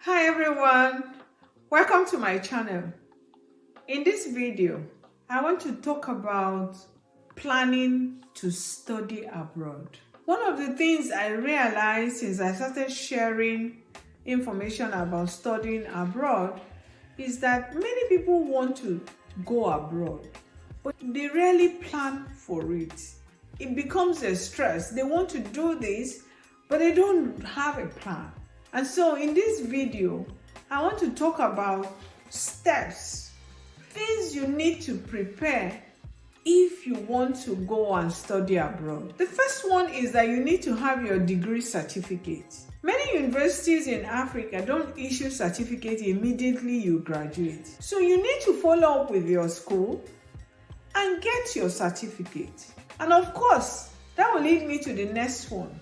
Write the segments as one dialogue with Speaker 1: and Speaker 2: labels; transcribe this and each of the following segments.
Speaker 1: Hi everyone, welcome to my channel. In this video, I want to talk about planning to study abroad. One of the things I realized since I started sharing information about studying abroad is that many people want to go abroad, but they rarely plan for it. It becomes a stress. They want to do this, but they don't have a plan. And so in this video, I want to talk about steps, things you need to prepare if you want to go and study abroad. The first one is that you need to have your degree certificate. Many universities in Africa don't issue certificate immediately you graduate. So you need to follow up with your school and get your certificate. And of course, that will lead me to the next one.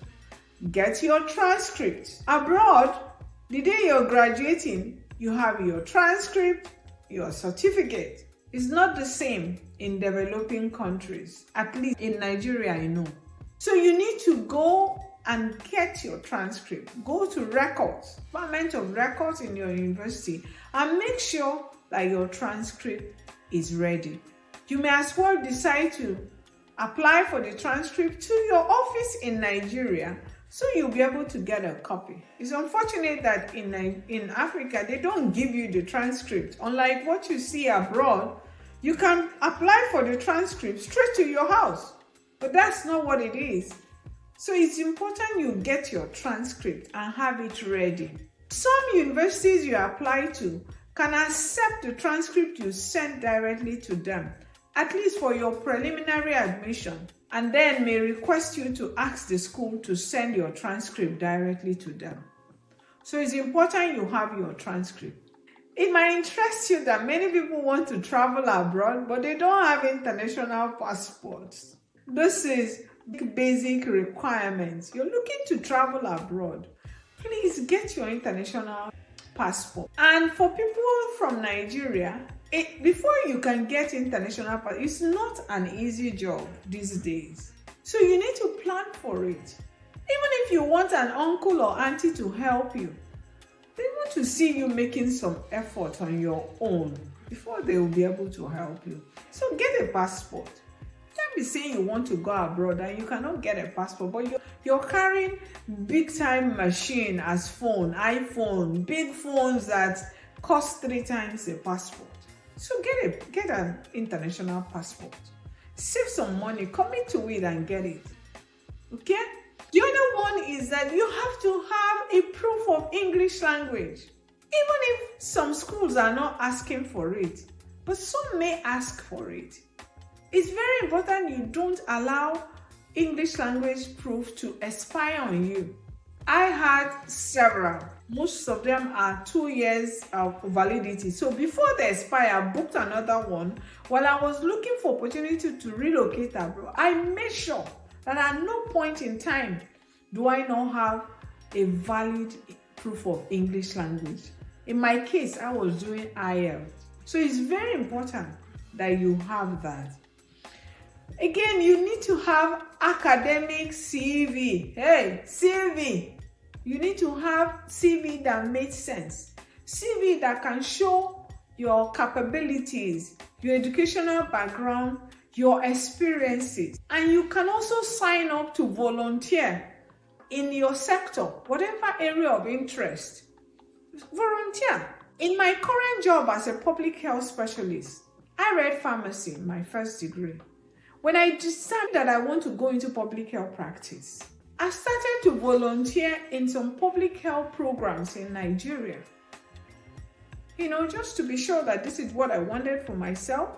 Speaker 1: Get your transcript. Abroad, the day you're graduating, you have your transcript, your certificate. It's not the same in developing countries, at least in Nigeria, I know. So you need to go and get your transcript. Go to records, Department of Records in your university, and make sure that your transcript is ready. You may as well decide to apply for the transcript to your office in Nigeria, so you'll be able to get a copy. It's unfortunate that in Africa, they don't give you the transcript. Unlike what you see abroad, you can apply for the transcript straight to your house. But that's not what it is. So it's important you get your transcript and have it ready. Some universities you apply to can accept the transcript you send directly to them, at least for your preliminary admission, and then may request you to ask the school to send your transcript directly to them. So it's important you have your transcript. It might interest you that many people want to travel abroad, but they don't have international passports. This is basic requirements. You're looking to travel abroad, please get your international passport. And for people from Nigeria, before you can get international passport, it's not an easy job these days. So you need to plan for it. Even if you want an uncle or auntie to help you, they want to see you making some effort on your own before they will be able to help you. So get a passport. Don't be saying you want to go abroad and you cannot get a passport, but you're carrying big time machine as phone, iPhone, big phones that cost 3 times a passport. So get an international passport. Save some money, commit to it and get it. Okay? The other one is that you have to have a proof of English language. Even if some schools are not asking for it, but some may ask for it. It's very important you don't allow English language proof to expire on you. I had several. Most of them are 2 years of validity. So before they expire, I booked another one. While I was looking for opportunity to relocate abroad, I made sure that at no point in time do I not have a valid proof of English language. In my case, I was doing IELTS. So it's very important that you have that. Again, you need to have academic CV. Hey, CV. You need to have CV that makes sense. CV that can show your capabilities, your educational background, your experiences. And you can also sign up to volunteer in your sector, whatever area of interest. Volunteer. In my current job as a public health specialist, I read pharmacy, my first degree. When I decided that I want to go into public health practice, I started to volunteer in some public health programs in Nigeria. Just to be sure that this is what I wanted for myself.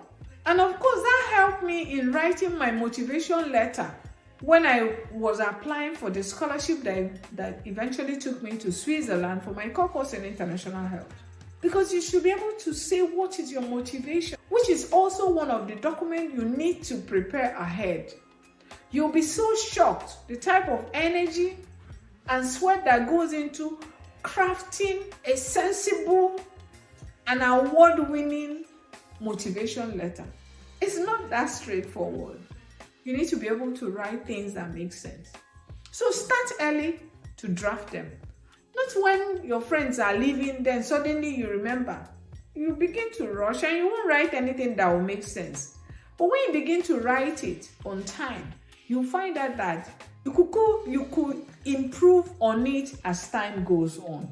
Speaker 1: And of course, that helped me in writing my motivation letter when I was applying for the scholarship that eventually took me to Switzerland for my course in international health. Because you should be able to say what is your motivation, which is also one of the documents you need to prepare ahead. You'll be so shocked the type of energy and sweat that goes into crafting a sensible and award-winning motivation letter. It's not that straightforward. You need to be able to write things that make sense. So start early to draft them. Not when your friends are leaving, then suddenly you remember. You begin to rush and you won't write anything that will make sense. But when you begin to write it on time, you'll find out that you could improve on it as time goes on.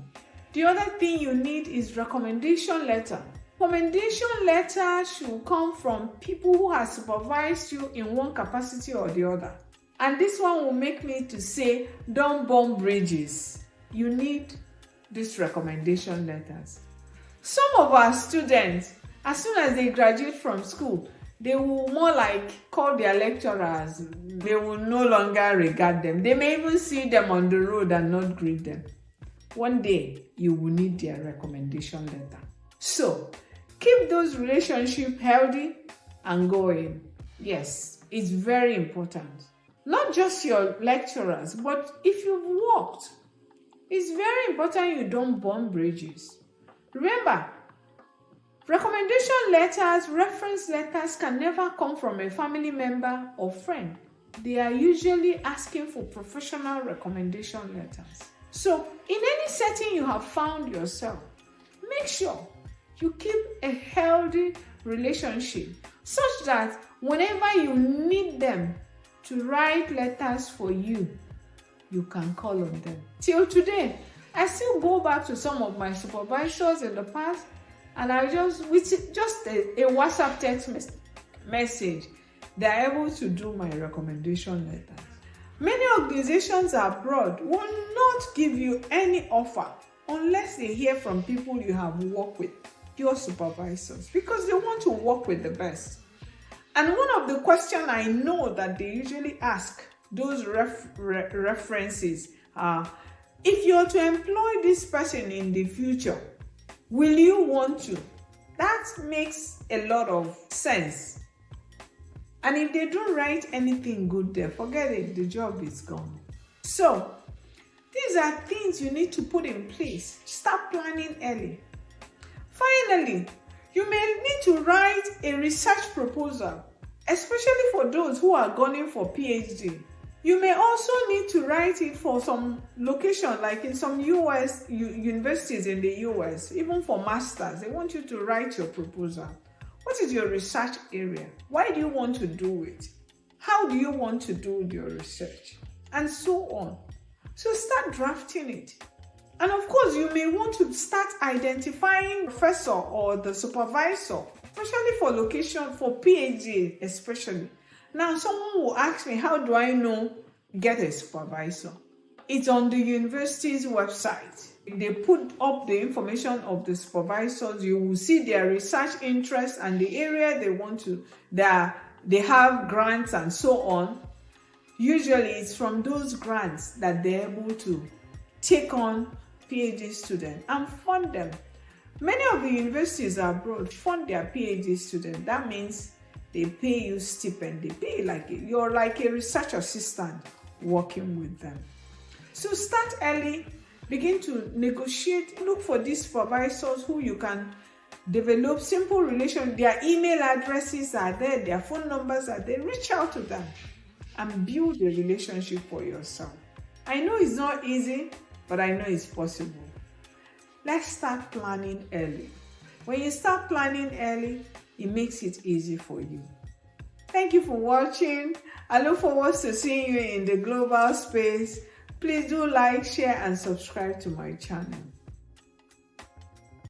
Speaker 1: The other thing you need is recommendation letter. Recommendation letter should come from people who have supervised you in one capacity or the other. And this one will make me to say, don't burn bridges. You need these recommendation letters. Some of our students, as soon as they graduate from school, they will more like call their lecturers. They will no longer regard them. They may even see them on the road and not greet them. One day, you will need their recommendation letter. So, keep those relationships healthy and going. Yes, it's very important. Not just your lecturers, but if you've worked, it's very important you don't burn bridges. Remember, recommendation letters, reference letters can never come from a family member or friend. They are usually asking for professional recommendation letters. So, in any setting you have found yourself, make sure you keep a healthy relationship such that whenever you need them to write letters for you, you can call on them. Till today, I still go back to some of my supervisors in the past, and I with just a WhatsApp text message, they're able to do my recommendation letters. Many organizations abroad will not give you any offer unless they hear from people you have worked with, your supervisors, because they want to work with the best. And one of the questions I know that they usually ask those references are, if you're to employ this person in the future, will you want to? That makes a lot of sense. And if they don't write anything good there, forget it, the job is gone. So, these are things you need to put in place. Start planning early. Finally, you may need to write a research proposal, especially for those who are going for PhD. You may also need to write it for some location, like in some US universities in the US, even for masters. They want you to write your proposal. What is your research area? Why do you want to do it? How do you want to do your research? And so on. So start drafting it. And of course, you may want to start identifying the professor or the supervisor, especially for location, for PhD especially. Now, someone will ask me, how do I know get a supervisor? It's on the university's website. They put up the information of the supervisors. You will see their research interests and the area they want to, they have grants and so on. Usually it's from those grants that they're able to take on PhD students and fund them. Many of the universities abroad fund their PhD students. That means they pay you stipend. They pay you're like a research assistant working with them. So start early. Begin to negotiate. Look for these supervisors who you can develop simple relations. Their email addresses are there. Their phone numbers are there. Reach out to them and build a relationship for yourself. I know it's not easy, but I know it's possible. Let's start planning early. When you start planning early, it makes it easy for you. Thank you for watching. I look forward to seeing you in the global space. Please do like, share, and subscribe to my channel.